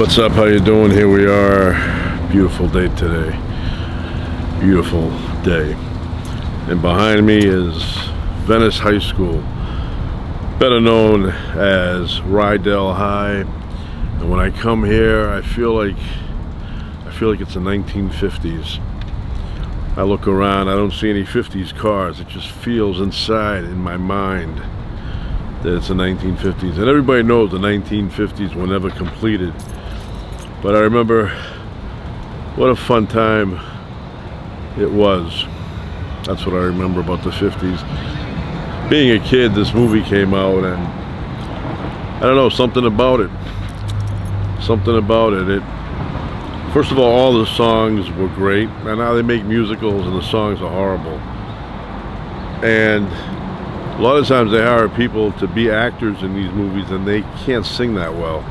What's up? How you doing? Here we are. Beautiful day today. Beautiful day. And behind me is Venice High School, better known as Rydell High. And when I come here, I feel like it's the 1950s. I look around, I don't see any 50s cars. It just feels inside in my mind that it's the 1950s. And everybody knows the 1950s were never completed. But I remember what a fun time it was. That's what I remember about the 50s. Being a kid, this movie came out, and I don't know, something about it. First of all the songs were great, and now they make musicals and the songs are horrible. And a lot of times they hire people to be actors in these movies and they can't sing that well.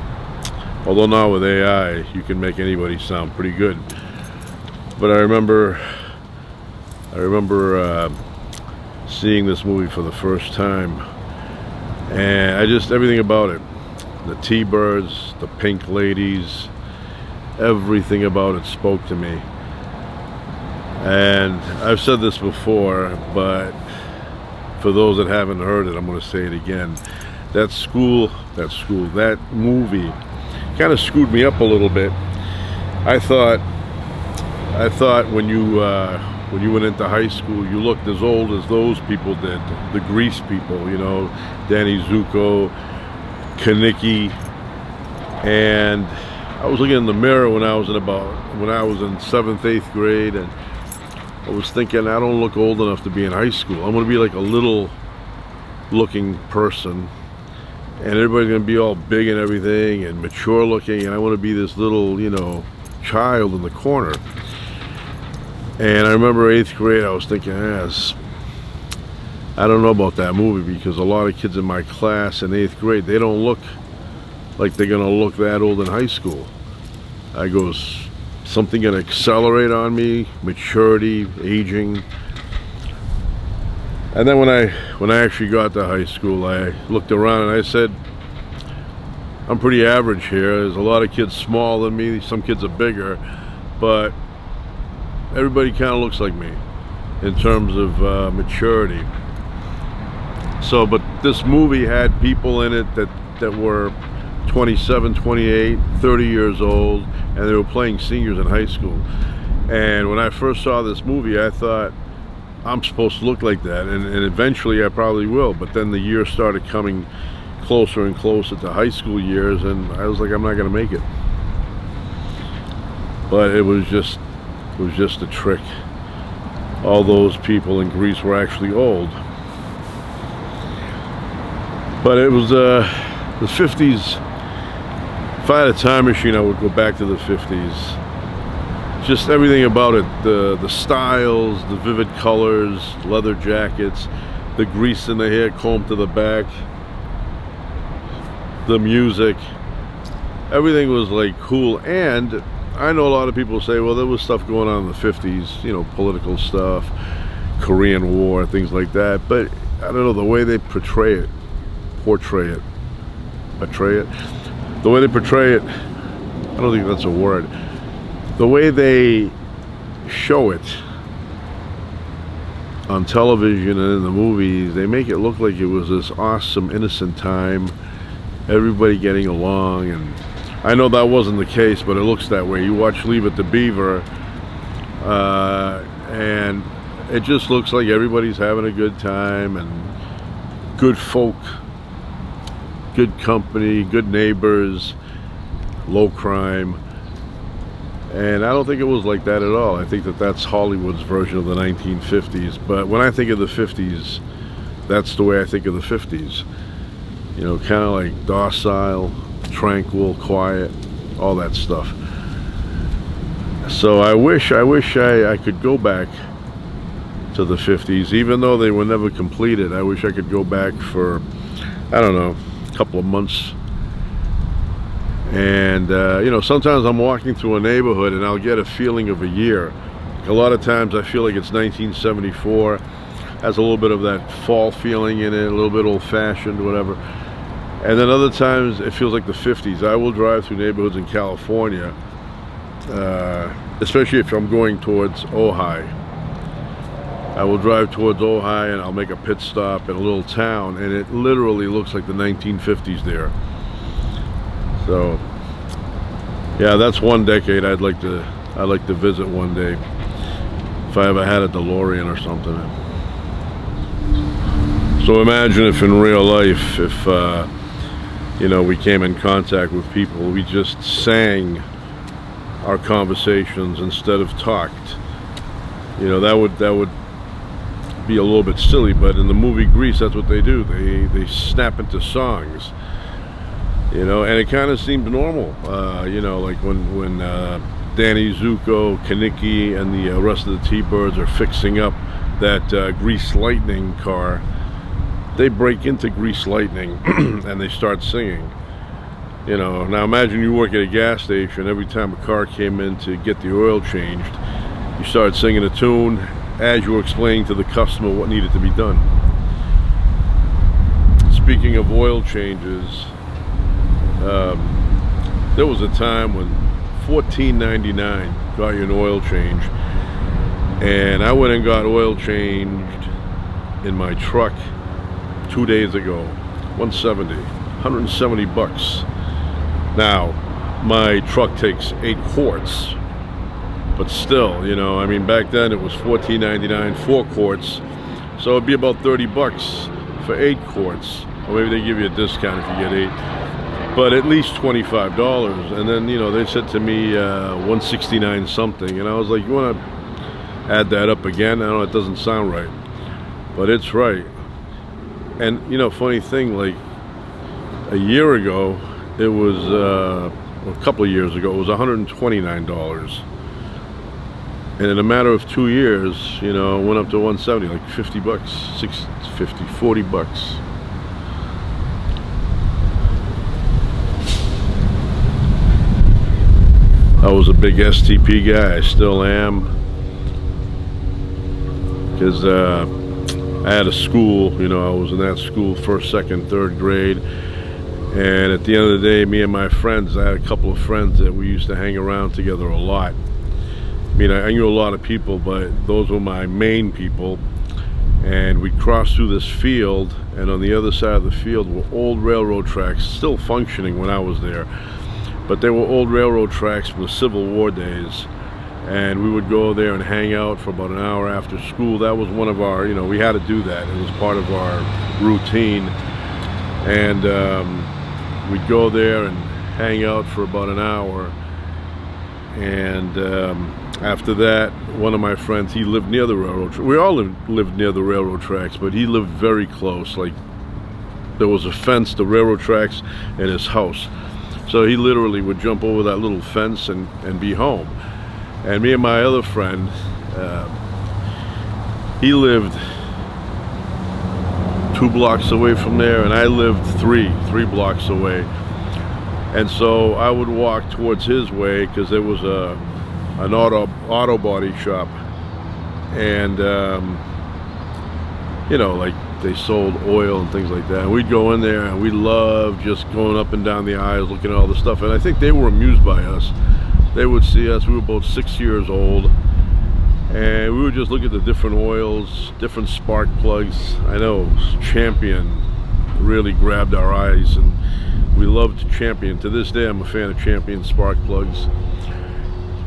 Although now with AI, you can make anybody sound pretty good. But I remember seeing this movie for the first time, and everything about it, the T-Birds, the Pink Ladies, everything about it spoke to me. And I've said this before, but for those that haven't heard it, I'm going to say it again. That movie kind of screwed me up a little bit. I thought when you went into high school, you looked as old as those people did, the Grease people, you know, Danny Zuko, Kanicki. And I was looking in the mirror when I was in 7th, 8th grade, and I was thinking, I don't look old enough to be in high school. I'm going to be like a little looking person, and everybody's going to be all big and everything and mature looking, and I want to be this little, you know, child in the corner. And I remember 8th grade, I was thinking, I don't know about that movie, because a lot of kids in my class in 8th grade, they don't look like they're going to look that old in high school. I goes, something going to accelerate on me, maturity, aging. And then when I actually got to high school, I looked around and I said, I'm pretty average here. There's a lot of kids smaller than me, some kids are bigger, but everybody kind of looks like me in terms of maturity. So, but this movie had people in it that were 27, 28, 30 years old, and they were playing seniors in high school. And when I first saw this movie, I thought, I'm supposed to look like that, and eventually I probably will. But then the years started coming closer and closer to high school years, and I was like, I'm not going to make it. But it was just a trick. All those people in Greece were actually old. But it was the 50s. If I had a time machine, I would go back to the 50s. Just everything about it, the styles, the vivid colors, leather jackets, the grease in the hair combed to the back, the music, everything was like cool. And I know a lot of people say, well, there was stuff going on in the 50s, you know, political stuff, Korean War, things like that. But I don't know, the way they portray it, the way they portray it, I don't think that's a word. The way they show it on television and in the movies, they make it look like it was this awesome, innocent time, everybody getting along. And I know that wasn't the case, but it looks that way. You watch Leave It to Beaver, and it just looks like everybody's having a good time, and good folk, good company, good neighbors, low crime. And I don't think it was like that at all. I think that's Hollywood's version of the 1950s. But when I think of the 50s, that's the way I think of the 50s. You know, kind of like docile, tranquil, quiet, all that stuff. So I wish I could go back to the 50s, even though they were never completed. I wish I could go back for, I don't know, a couple of months. And you know, sometimes I'm walking through a neighborhood and I'll get a feeling of a year. A lot of times I feel like it's 1974. Has a little bit of that fall feeling in it, a little bit old-fashioned, whatever. And then other times it feels like the 50s. I will drive through neighborhoods in California, especially if I'm going towards Ojai. I will drive towards Ojai and I'll make a pit stop in a little town, and it literally looks like the 1950s there. So yeah, that's one decade I'd like to visit one day, if I ever had a DeLorean or something. So imagine if in real life, if you know, we came in contact with people, we just sang our conversations instead of talked. You know, that would be a little bit silly, but in the movie Grease, that's what they do. They snap into songs. You know, and it kind of seemed normal. You know, like when Danny Zuko, Kaneki, and the rest of the T-Birds are fixing up that Grease Lightning car, they break into Grease Lightning and they start singing. You know, now imagine you work at a gas station. Every time a car came in to get the oil changed, you started singing a tune as you were explaining to the customer what needed to be done. Speaking of oil changes, there was a time when $14.99 got you an oil change, and I went and got oil changed in my truck 2 days ago. 170 bucks. Now my truck takes 8 quarts, but still, you know, I mean, back then it was $14.99 4 quarts, so it'd be about 30 bucks for 8 quarts, or maybe they give you a discount if you get 8, but at least $25. And then, you know, they said to me 169 something, and I was like, you want to add that up again? I know it doesn't sound right, but it's right. And you know, funny thing, like a year ago, it was a couple of years ago, it was $129, and in a matter of 2 years, you know, it went up to 170, like 50 bucks, 50, 40 bucks. I was a big STP guy, I still am, because I had a school, you know, I was in that school 1st, 2nd, 3rd grade, and at the end of the day, me and my friends, I had a couple of friends that we used to hang around together a lot. I mean, I knew a lot of people, but those were my main people, and we'd cross through this field, and on the other side of the field were old railroad tracks, still functioning when I was there, but they were old railroad tracks from the Civil War days. And we would go there and hang out for about an hour after school. That was one of our, you know, we had to do that. It was part of our routine. And we'd go there and hang out for about an hour. And after that, one of my friends, he lived near the railroad. We all lived near the railroad tracks, but he lived very close. Like, there was a fence, the railroad tracks, and his house. So he literally would jump over that little fence and be home. And me and my other friend, he lived 2 blocks away from there, and I lived three blocks away. And so I would walk towards his way, because there was an auto body shop, and you know, like they sold oil and things like that. And we'd go in there, and we loved just going up and down the aisles, looking at all the stuff. And I think they were amused by us. They would see us, we were about 6 years old, and we would just look at the different oils, different spark plugs. I know Champion really grabbed our eyes, and we loved Champion. To this day, I'm a fan of Champion spark plugs.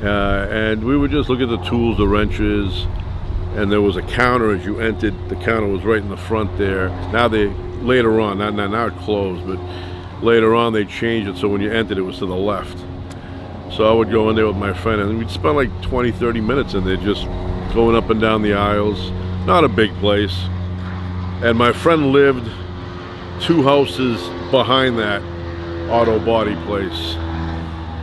And we would just look at the tools, the wrenches, and there was a counter as you entered. The counter was right in the front there. Now later on, now it closed, but later on they changed it so when you entered, it was to the left. So I would go in there with my friend, and we'd spend like 20-30 minutes in there just going up and down the aisles. Not a big place. And my friend lived 2 houses behind that auto body place.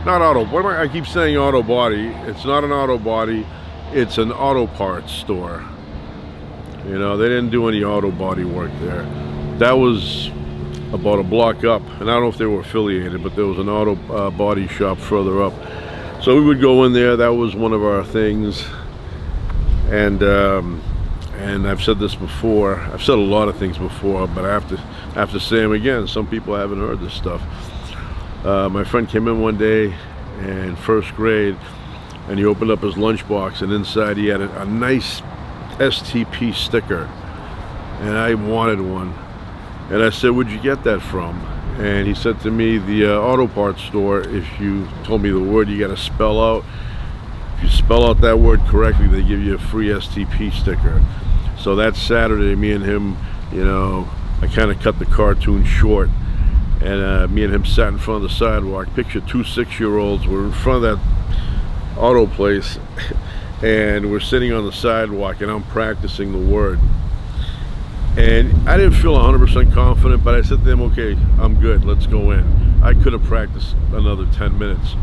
Not auto, I keep saying auto body. It's not an auto body, it's an auto parts store. You know, they didn't do any auto body work there. That was about a block up, and I don't know if they were affiliated, but there was an auto body shop further up. So we would go in there. That was one of our things. And and I've said this before, I've said a lot of things before, but I have to say them again. Some people haven't heard this stuff. My friend came in one day in first grade, and he opened up his lunchbox, and inside he had a nice STP sticker, and I wanted one. And I said, "Where'd you get that from?" And he said to me, "The auto parts store. If you told me the word you got to spell out, if you spell out that word correctly, they give you a free STP sticker." So that Saturday, me and him, you know, I kind of cut the cartoon short, and me and him sat in front of the sidewalk. Picture 2 6-year-olds. We're in front of that auto place, and we're sitting on the sidewalk, and I'm practicing the word. And I didn't feel 100% confident, but I said to them, "Okay, I'm good, let's go in." I could have practiced another 10 minutes.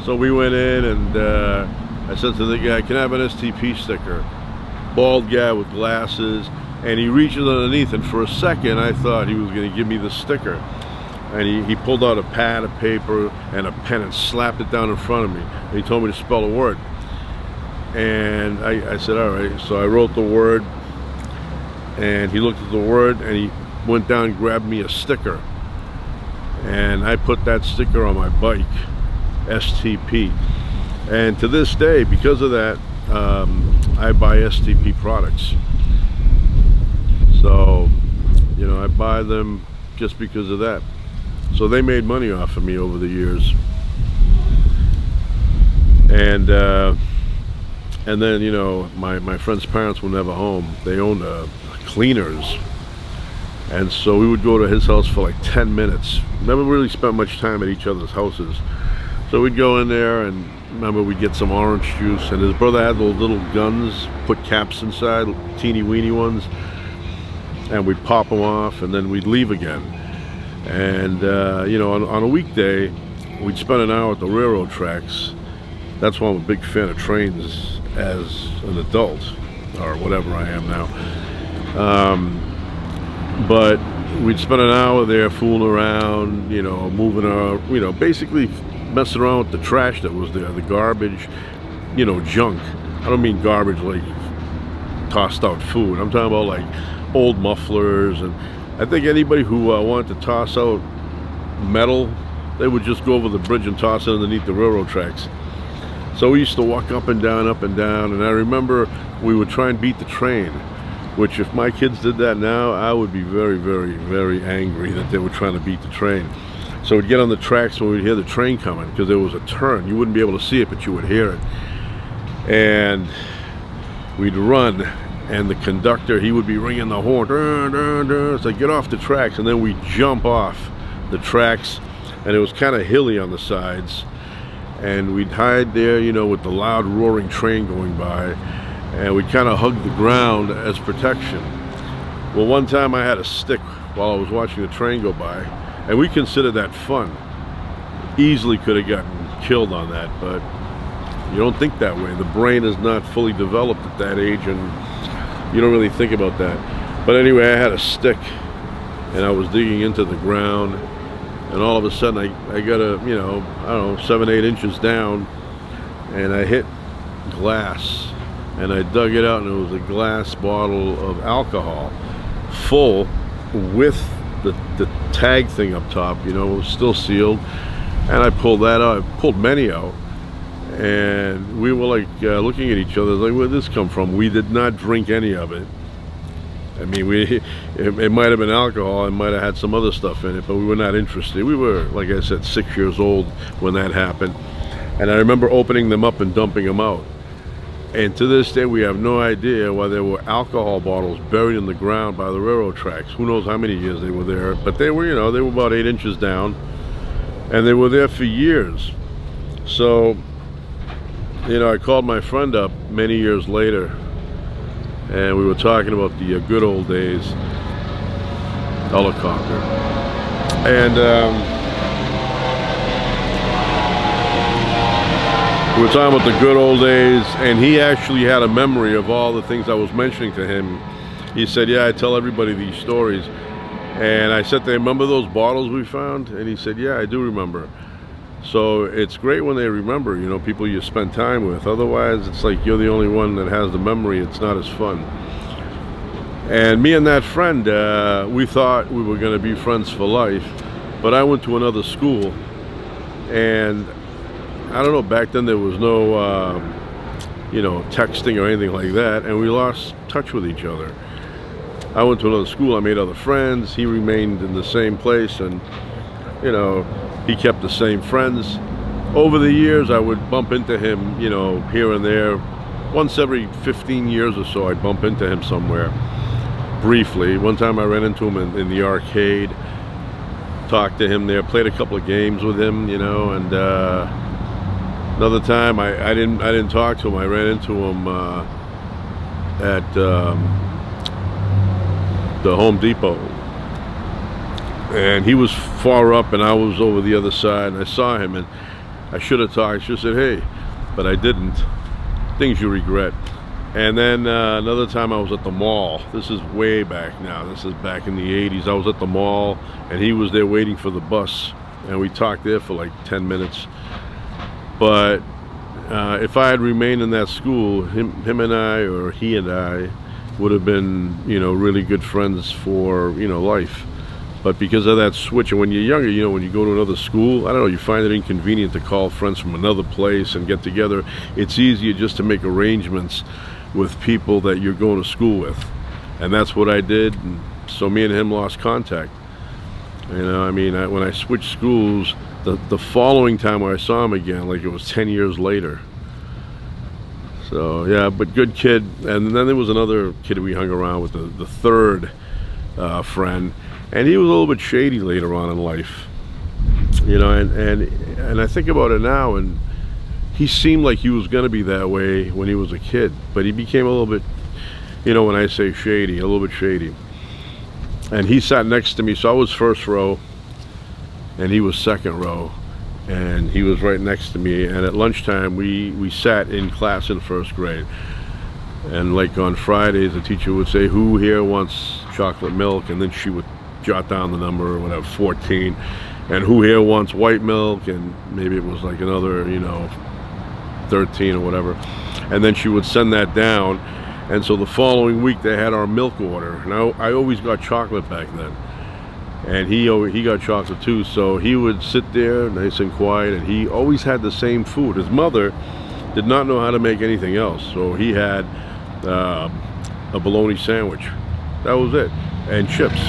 So we went in, and I said to the guy, "Can I have an STP sticker?" Bald guy with glasses, and he reaches underneath, and for a second I thought he was going to give me the sticker. And he pulled out a pad of paper and a pen and slapped it down in front of me. And he told me to spell a word. And I said, "All right." So I wrote the word, and he looked at the word, and he went down and grabbed me a sticker. And I put that sticker on my bike, STP. And to this day, because of that, I buy STP products. So, you know, I buy them just because of that. So they made money off of me over the years. And then, you know, my friend's parents were never home. They owned cleaners. And so we would go to his house for like 10 minutes. Never really spent much time at each other's houses. So we'd go in there, and remember, we'd get some orange juice, and his brother had those little guns, put caps inside, teeny weeny ones, and we'd pop them off, and then we'd leave again. And you know, on a weekday, we'd spend an hour at the railroad tracks. That's why I'm a big fan of trains as an adult, or whatever I am now. But we'd spend an hour there fooling around, you know, moving our, you know, basically messing around with the trash that was there, the garbage, you know, junk. I don't mean garbage like tossed out food. I'm talking about like old mufflers, and I think anybody who wanted to toss out metal, they would just go over the bridge and toss it underneath the railroad tracks. So we used to walk up and down, and I remember we would try and beat the train, which if my kids did that now, I would be very, very, very angry that they were trying to beat the train. So we'd get on the tracks when we'd hear the train coming, because there was a turn. You wouldn't be able to see it, but you would hear it. And we'd run, and the conductor, he would be ringing the horn. Dun, dun, dun. So get off the tracks, and then we'd jump off the tracks, and it was kind of hilly on the sides. And we'd hide there, you know, with the loud roaring train going by, and we'd kind of hug the ground as protection. Well, one time I had a stick while I was watching the train go by, and we considered that fun. Easily could have gotten killed on that, but you don't think that way. The brain is not fully developed at that age, and you don't really think about that. But anyway, I had a stick, and I was digging into the ground, and all of a sudden I got a, you know, I don't know, 7, 8 inches down, and I hit glass, and I dug it out, and it was a glass bottle of alcohol, full, with the tag thing up top, you know, it was still sealed. And I pulled that out. I pulled many out, and we were like looking at each other like, where'd this come from? We did not drink any of it. I mean, it might have been alcohol, it might have had some other stuff in it, but we were not interested. We were, like I said, 6 years old when that happened. And I remember opening them up and dumping them out. And to this day, we have no idea why there were alcohol bottles buried in the ground by the railroad tracks. Who knows how many years they were there, but they were, you know, they were about 8 inches down, and they were there for years. So, you know, I called my friend up many years later, and we were talking about the good old days, helicopter. And we were talking about the good old days, and he actually had a memory of all the things I was mentioning to him. He said, "Yeah, I tell everybody these stories." And I said to him, "Remember those bottles we found?" And he said, "Yeah, I do remember." So it's great when they remember, you know, people you spend time with. Otherwise, it's like you're the only one that has the memory. It's not as fun. And me and that friend, we thought we were going to be friends for life, but I went to another school, and I don't know, back then there was no, texting or anything like that, and we lost touch with each other. I went to another school, I made other friends, he remained in the same place, and, he kept the same friends. Over the years, I would bump into him, here and there. Once every 15 years or so, I'd bump into him somewhere. Briefly. One time I ran into him in the arcade, talked to him there, played a couple of games with him, and another time I didn't talk to him. I ran into him at the Home Depot, and he was far up and I was over the other side, and I saw him, and I should have talked. I should have said hey, but I didn't. Things you regret. And then another time I was at the mall. This is way back now. This is back in the 80s. I was at the mall and he was there waiting for the bus. And we talked there for like 10 minutes. But if I had remained in that school, him and I, or he and I, would have been, really good friends for, life. But because of that switch, and when you're younger, when you go to another school, I don't know, you find it inconvenient to call friends from another place and get together. It's easier just to make arrangements with people that you're going to school with, and that's what I did. And so me and him lost contact. When I switched schools, the following time I saw him again, like it was 10 years later. So yeah, but good kid. And then there was another kid we hung around with, the third friend, and he was a little bit shady later on in life, and I think about it now, and he seemed like he was going to be that way when he was a kid, but he became a little bit, when I say shady, a little bit shady. And he sat next to me, so I was first row, and he was second row, and he was right next to me. And at lunchtime, we sat in class in first grade. And like on Fridays, the teacher would say, who here wants chocolate milk? And then she would jot down the number or whatever, 14. And who here wants white milk? And maybe it was like another, 13 or whatever, and then she would send that down. And so the following week they had our milk order. Now I always got chocolate back then, and he got chocolate too, so he would sit there nice and quiet, and he always had the same food. His mother did not know how to make anything else, so he had a bologna sandwich. That was it, and chips.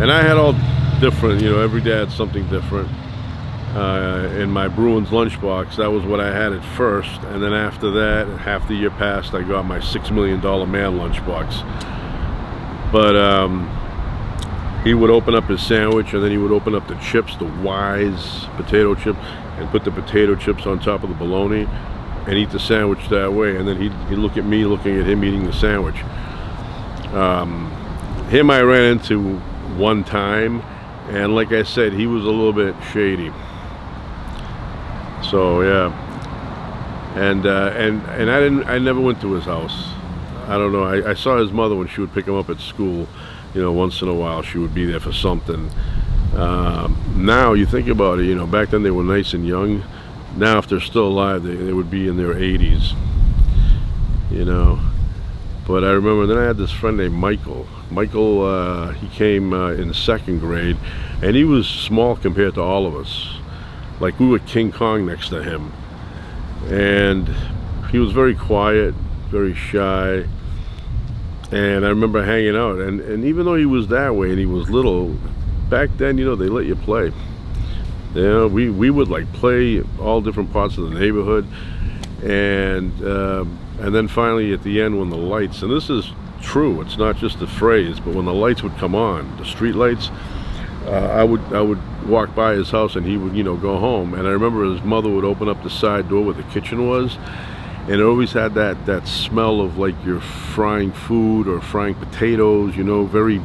And I had all different, every day had something different. In my Bruins lunchbox, that was what I had at first, and then after that, half the year passed, I got my $6 million man lunchbox. But he would open up his sandwich, and then he would open up the chips, the Wise potato chip, and put the potato chips on top of the bologna, and eat the sandwich that way. And then he'd look at me, looking at him eating the sandwich. Him I ran into one time, and like I said, he was a little bit shady. So yeah, and I never went to his house. I don't know. I saw his mother when she would pick him up at school. Once in a while she would be there for something. Now you think about it, back then they were nice and young. Now if they're still alive, they would be in their 80s. But I remember then I had this friend named Michael. Michael, he came in second grade, and he was small compared to all of us. Like we were King Kong next to him. And he was very quiet, very shy. And I remember hanging out, and even though he was that way and he was little, back then, they let you play. We would like play all different parts of the neighborhood. And then finally at the end, when the lights, and this is true, it's not just a phrase, but when the lights would come on, the street lights, I would walk by his house, and he would go home. And I remember his mother would open up the side door where the kitchen was, and it always had that smell of like you're frying food or frying potatoes, very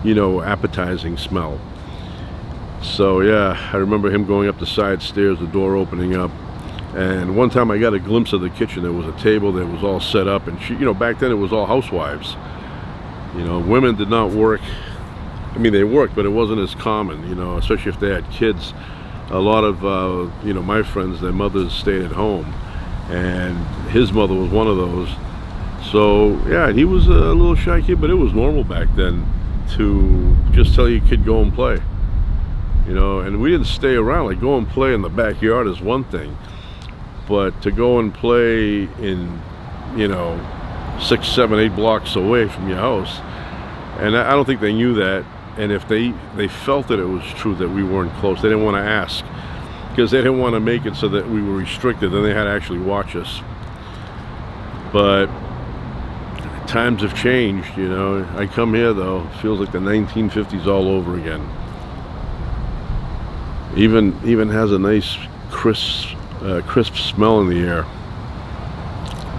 appetizing smell. So yeah, I remember him going up the side stairs, the door opening up. And one time I got a glimpse of the kitchen. There was a table that was all set up, and she, back then it was all housewives. Women did not work. I mean, they worked, but it wasn't as common, especially if they had kids. A lot of, my friends, their mothers stayed at home, and his mother was one of those. So yeah, he was a little shy kid, but it was normal back then to just tell your kid go and play. You know, and we didn't stay around. Like, go and play in the backyard is one thing, but to go and play in, you know, 6, 7, 8 blocks away from your house, and I don't think they knew that. And if they felt that it was true that we weren't close, they didn't want to ask, because they didn't want to make it so that we were restricted. Then they had to actually watch us. But times have changed, you know. I come here though, it feels like the 1950s all over again. Even has a nice crisp smell in the air,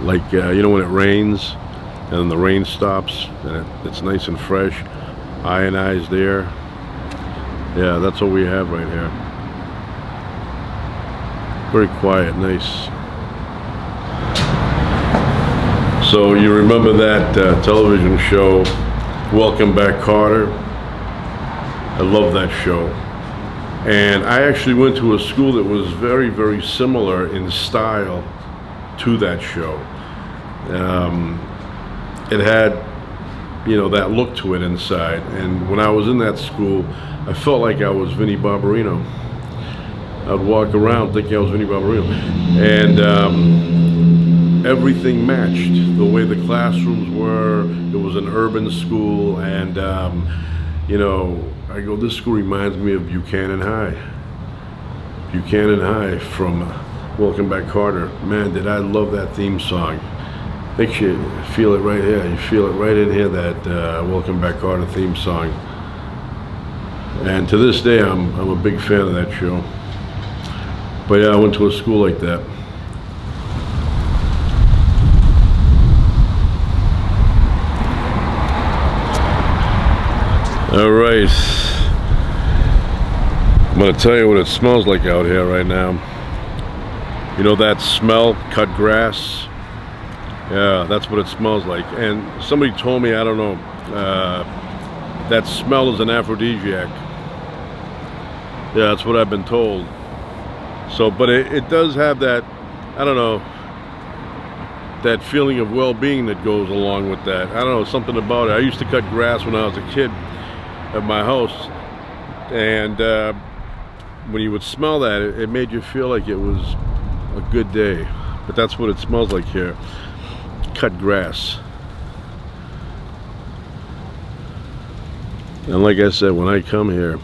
like you know, when it rains and then the rain stops and it's nice and fresh, ionized air. Yeah, that's what we have right here. Very quiet, nice. So you remember that television show, Welcome Back, Kotter? I love that show. And I actually went to a school that was very, very similar in style to that show. It had, you know, that look to it inside. And when I was in that school, I felt like I was Vinnie Barbarino. I'd walk around thinking I was Vinnie Barbarino. And everything matched. The way the classrooms were, it was an urban school, and you know, I go, this school reminds me of Buchanan High. Buchanan High from Welcome Back, Kotter. Man, did I love that theme song. Makes you feel it right here. You feel it right in here, that Welcome Back, Kotter theme song. And to this day, I'm a big fan of that show. But yeah, I went to a school like that. All right, I'm gonna tell you what it smells like out here right now. You know that smell, cut grass? Yeah, that's what it smells like. And somebody told me, I don't know, that smell is an aphrodisiac. Yeah, that's what I've been told. So, but it does have that, I don't know, that feeling of well-being that goes along with that. I don't know, something about it. I used to cut grass when I was a kid at my house, and when you would smell that, it made you feel like it was a good day. But that's what it smells like here, cut grass. And like I said, when I come here,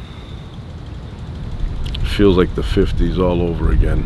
it feels like the 50s all over again.